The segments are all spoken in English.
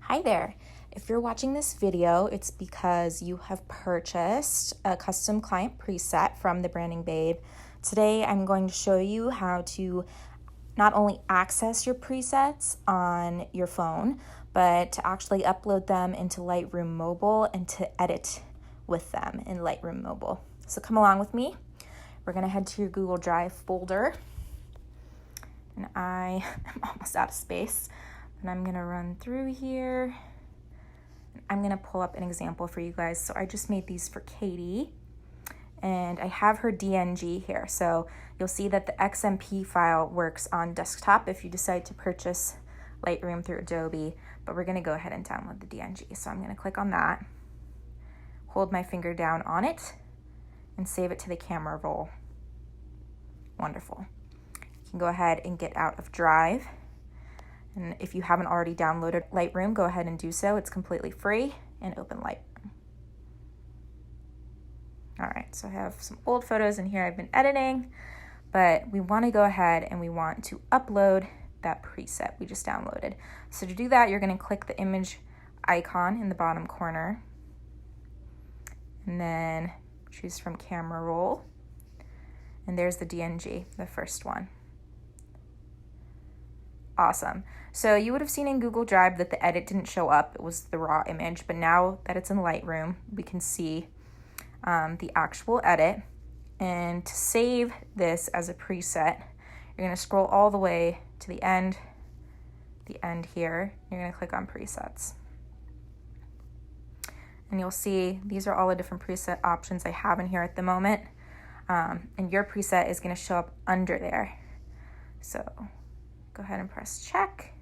Hi there. If you're watching this video, it's because you have purchased a custom client preset from the Branding Babe. Today, I'm going to show you how to not only access your presets on your phone, but to actually upload them into Lightroom Mobile and to edit with them in Lightroom Mobile. So come along with me. We're going to head to your Google Drive folder. And I am almost out of space. And I'm gonna run through here. I'm gonna pull up an example for you guys. So I just made these for Katie, and I have her DNG here. So you'll see that the XMP file works on desktop if you decide to purchase Lightroom through Adobe, but we're gonna go ahead and download the DNG. So I'm gonna click on that, hold my finger down on it, and save it to the camera roll. Wonderful. You can go ahead and get out of Drive. And if you haven't already downloaded Lightroom, go ahead and do so. It's completely free, and open Lightroom. All right, so I have some old photos in here I've been editing, but we want to go ahead and we want to upload that preset we just downloaded. So to do that, you're going to click the image icon in the bottom corner, and then choose from camera roll. And there's the DNG, the first one. Awesome. So you would have seen in Google Drive that the edit didn't show up. It was the raw image, but now that it's in Lightroom, we can see the actual edit. And to save this as a preset, you're going to scroll all the way to the end here. You're going to click on presets. And you'll see these are all the different preset options I have in here at the moment. And your preset is going to show up under there. So go ahead and press check,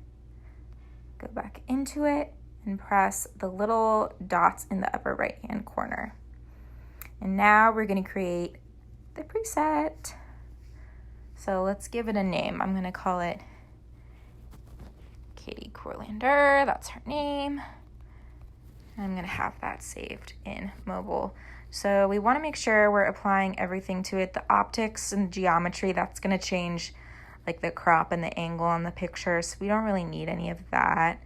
go back into it, and press the little dots in the upper right-hand corner. And now we're going to create the preset. So let's give it a name. I'm going to call it Katie Corlander. That's her name. And I'm going to have that saved in mobile. So we want to make sure we're applying everything to it. The optics and geometry, that's going to change, like the crop and the angle on the picture, so we don't really need any of that.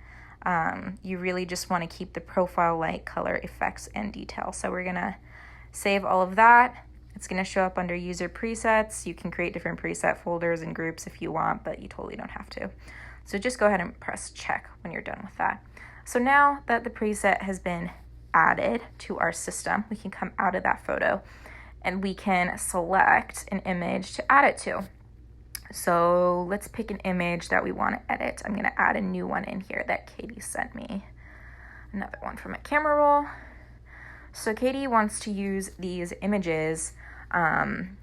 You really just want to keep the profile light, color, effects, and detail. So we're gonna save all of that. It's gonna show up under user presets. You can create different preset folders and groups if you want, but you totally don't have to. So just go ahead and press check when you're done with that. So now that the preset has been added to our system, we can come out of that photo and we can select an image to add it to. So let's pick an image that we want to edit. I'm going to add a new one in here that Katie sent me. Another one from a camera roll. So Katie wants to use these images from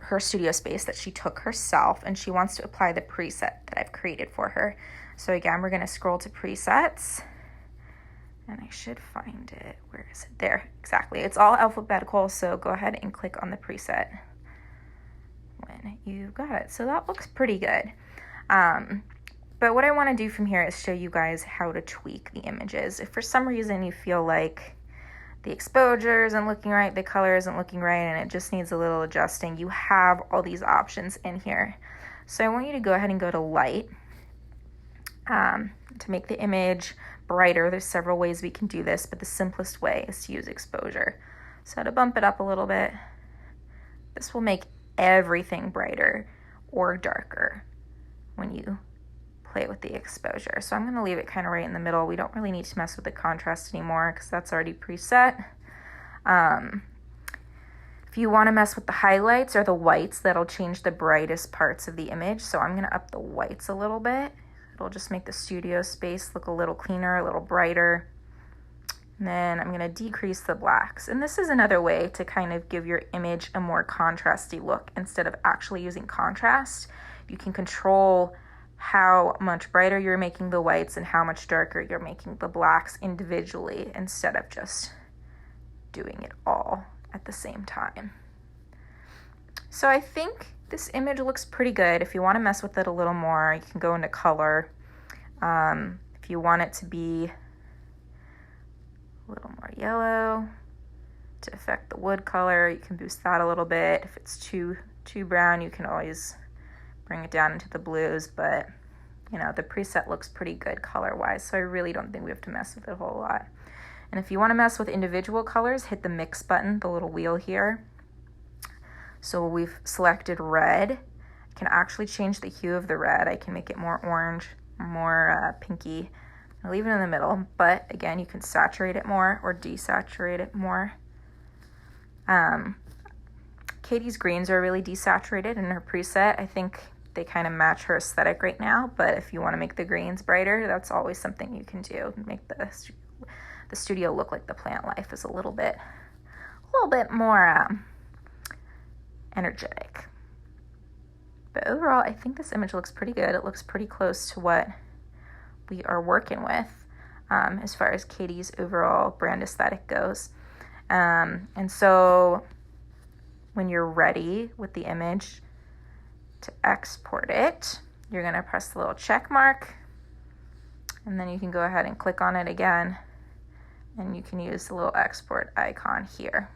her studio space that she took herself, and she wants to apply the preset that I've created for her. So again, we're going to scroll to presets, and I should find it. Where is it? There, exactly. It's all alphabetical, so go ahead and click on the preset when you got it. So that looks pretty good. But what I want to do from here is show you guys how to tweak the images. If for some reason you feel like the exposure isn't looking right, the color isn't looking right, and it just needs a little adjusting, you have all these options in here. So I want you to go ahead and go to light to make the image brighter. There's several ways we can do this, but the simplest way is to use exposure. So to bump it up a little bit, this will make everything brighter or darker when you play with the exposure. So I'm going to leave it kind of right in the middle. We don't really need to mess with the contrast anymore because that's already preset. If you want to mess with the highlights or the whites, that'll change the brightest parts of the image. So I'm going to up the whites a little bit. It'll just make the studio space look a little cleaner, a little brighter. And then I'm going to decrease the blacks. And this is another way to kind of give your image a more contrasty look. Instead of actually using contrast, you can control how much brighter you're making the whites and how much darker you're making the blacks individually instead of just doing it all at the same time. So I think this image looks pretty good. If you want to mess with it a little more, you can go into color. If you want it to be a little more yellow to affect the wood color, you can boost that a little bit. If it's too brown, you can always bring it down into the blues, but you know, the preset looks pretty good color-wise, so I really don't think we have to mess with it a whole lot. And if you want to mess with individual colors, hit the mix button, the little wheel here. So we've selected red. I can actually change the hue of the red. I can make it more orange, more pinky. I'll leave it in the middle, but again, you can saturate it more or desaturate it more. Katie's greens are really desaturated in her preset. I think they kind of match her aesthetic right now, but if you want to make the greens brighter, that's always something you can do. Make the studio look like the plant life is a little bit more energetic. But overall, I think this image looks pretty good. It looks pretty close to what we are working with as far as Katie's overall brand aesthetic goes. And so when you're ready with the image to export it, you're going to press the little check mark, and then you can go ahead and click on it again, and you can use the little export icon here.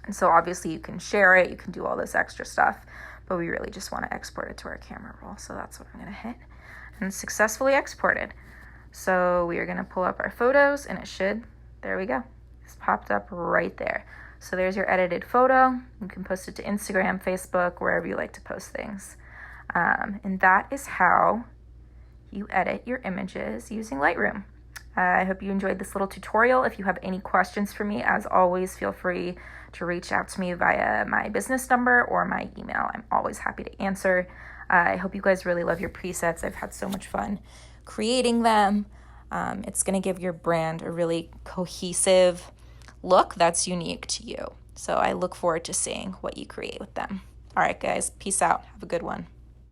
And so obviously you can share it, you can do all this extra stuff, but we really just want to export it to our camera roll. So that's what I'm going to hit, and successfully exported. So we are going to pull up our photos, and it should, there we go. It's popped up right there. So there's your edited photo. You can post it to Instagram, Facebook, wherever you like to post things. And that is how you edit your images using Lightroom. I hope you enjoyed this little tutorial. If you have any questions for me, as always, feel free to reach out to me via my business number or my email. I'm always happy to answer. I hope you guys really love your presets. I've had so much fun creating them. It's going to give your brand a really cohesive look that's unique to you. So I look forward to seeing what you create with them. All right, guys, peace out. Have a good one.